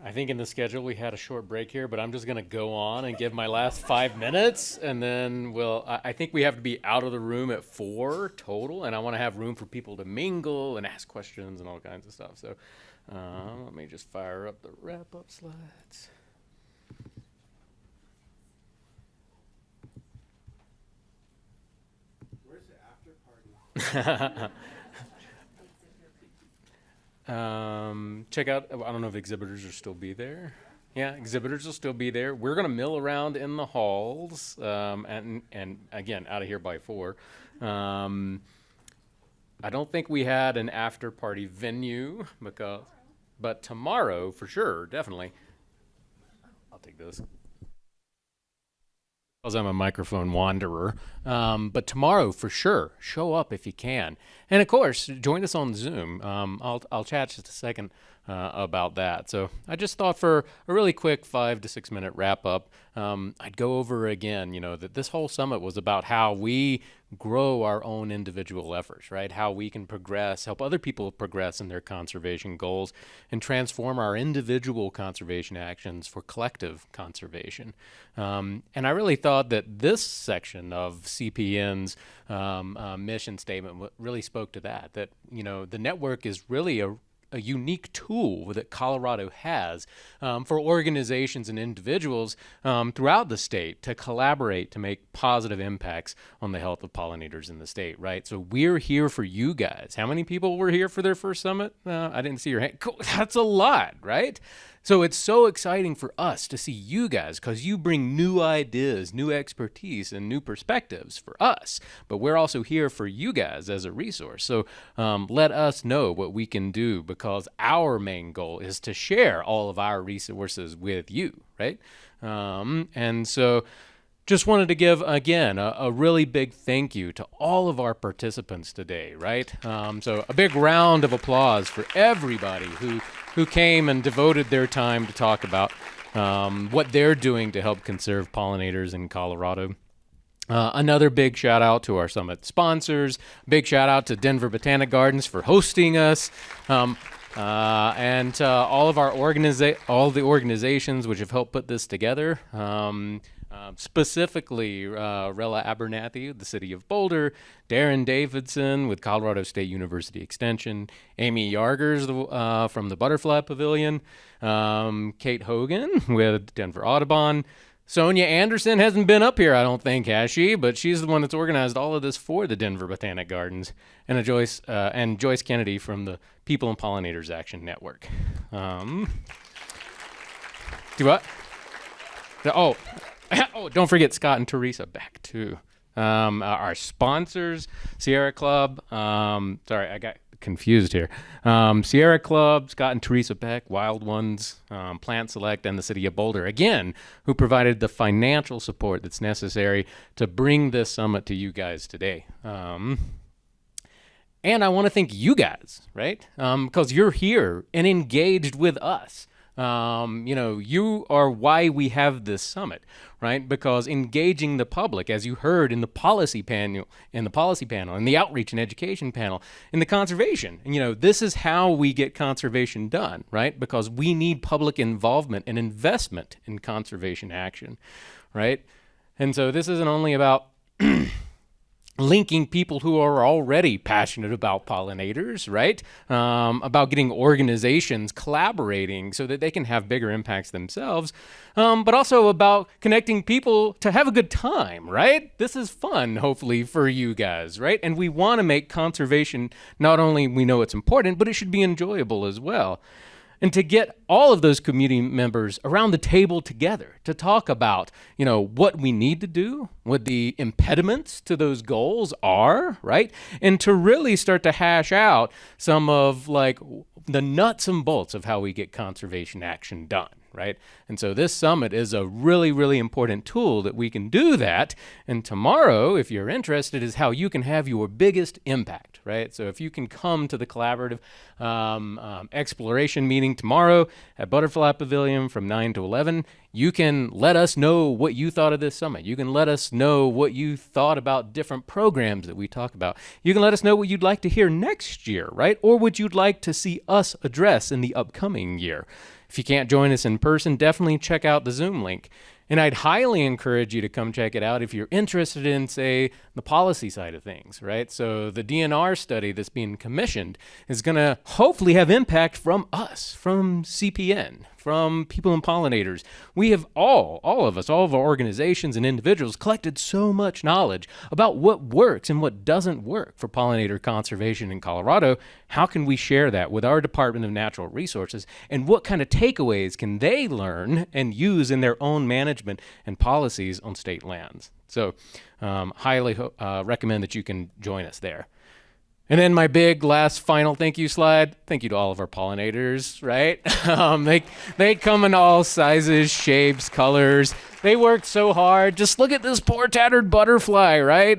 I think in the schedule we had a short break here, but I'm just going to go on and give my last 5 minutes, and then I think we have to be out of the room at 4 total, and I want to have room for people to mingle and ask questions and all kinds of stuff. So let me just fire up the wrap-up slides. Where's the after party? Check out, I don't know if exhibitors will still be there. Yeah, exhibitors will still be there. We're going to mill around in the halls, and again, out of here by 4. I don't think we had an after party venue, but tomorrow, for sure, definitely. I'll take this. Because I'm a microphone wanderer. But tomorrow, for sure, show up if you can. And of course, join us on Zoom. I'll chat just a second about that. So I just thought for a really quick 5 to 6 minute wrap up, I'd go over again, that this whole summit was about how we grow our own individual efforts, right? How we can progress, help other people progress in their conservation goals, and transform our individual conservation actions for collective conservation. And I really thought that this section of CPN's mission statement really spoke to that, the network is really a unique tool that Colorado has for organizations and individuals throughout the state to collaborate to make positive impacts on the health of pollinators in the state, right? So we're here for you guys. How many people were here for their first summit? I didn't see your hand. Cool. That's a lot, right? So it's so exciting for us to see you guys because you bring new ideas, new expertise, and new perspectives for us. But we're also here for you guys as a resource. So let us know what we can do because our main goal is to share all of our resources with you, right? And so just wanted to give, again, a really big thank you to all of our participants today, right? So a big round of applause for everybody who came and devoted their time to talk about what they're doing to help conserve pollinators in Colorado. Another big shout out to our summit sponsors. Big shout out to Denver Botanic Gardens for hosting us. And all of our all the organizations which have helped put this together. Specifically, Rella Abernathy, the City of Boulder, Darren Davidson with Colorado State University Extension, Amy Yargers from the Butterfly Pavilion, Kate Hogan with Denver Audubon. Sonia Anderson hasn't been up here, I don't think, has she? But she's the one that's organized all of this for the Denver Botanic Gardens, and Joyce Kennedy from the People and Pollinators Action Network. Do what? Oh, don't forget Scott and Teresa back too. Our sponsors, Sierra Club. Sorry, I got confused here. Sierra Club, Scott and Teresa Beck, Wild Ones, Plant Select, and the City of Boulder, again, who provided the financial support that's necessary to bring this summit to you guys today. And I want to thank you guys, right? Because you're here and engaged with us. You are why we have this summit, right? Because engaging the public, as you heard in the policy panel, in the outreach and education panel, in the conservation, this is how we get conservation done, right? Because we need public involvement and investment in conservation action, right? And so this isn't only about linking people who are already passionate about pollinators, right? About getting organizations collaborating so that they can have bigger impacts themselves, but also about connecting people to have a good time, right? This is fun, hopefully, for you guys, right? And we want to make conservation, not only we know it's important, but it should be enjoyable as well. And to get all of those community members around the table together to talk about, what we need to do, what the impediments to those goals are, right? And to really start to hash out some of the nuts and bolts of how we get conservation action done, right? And so this summit is a really, really important tool that we can do that. And tomorrow, if you're interested, is how you can have your biggest impact, right? So if you can come to the collaborative exploration meeting tomorrow at Butterfly Pavilion from 9 to 11, you can let us know what you thought of this summit. You can let us know what you thought about different programs that we talk about. You can let us know what you'd like to hear next year, right? Or what you'd like to see us address in the upcoming year. If you can't join us in person, definitely check out the Zoom link. And I'd highly encourage you to come check it out if you're interested in, say, the policy side of things, right? So the DNR study that's being commissioned is going to hopefully have impact from us, from CPN, from people and pollinators. We have all of us, all of our organizations and individuals collected so much knowledge about what works and what doesn't work for pollinator conservation in Colorado. How can we share that with our Department of Natural Resources, and what kind of takeaways can they learn and use in their own management and policies on state lands? So highly recommend that you can join us there. And then my big last final thank you slide. Thank you to all of our pollinators, right? They come in all sizes, shapes, colors. They worked so hard. Just look at this poor tattered butterfly, right?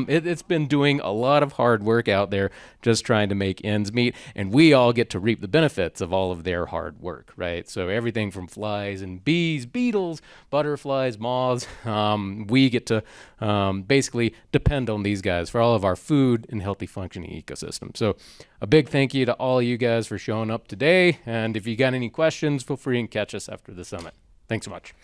It's been doing a lot of hard work out there just trying to make ends meet. And we all get to reap the benefits of all of their hard work, right? So everything from flies and bees, beetles, butterflies, moths, we get to basically depend on these guys for all of our food and healthy functioning ecosystem. So a big thank you to all of you guys for showing up today. And if you got any questions, feel free and catch us after the summit. Thanks so much.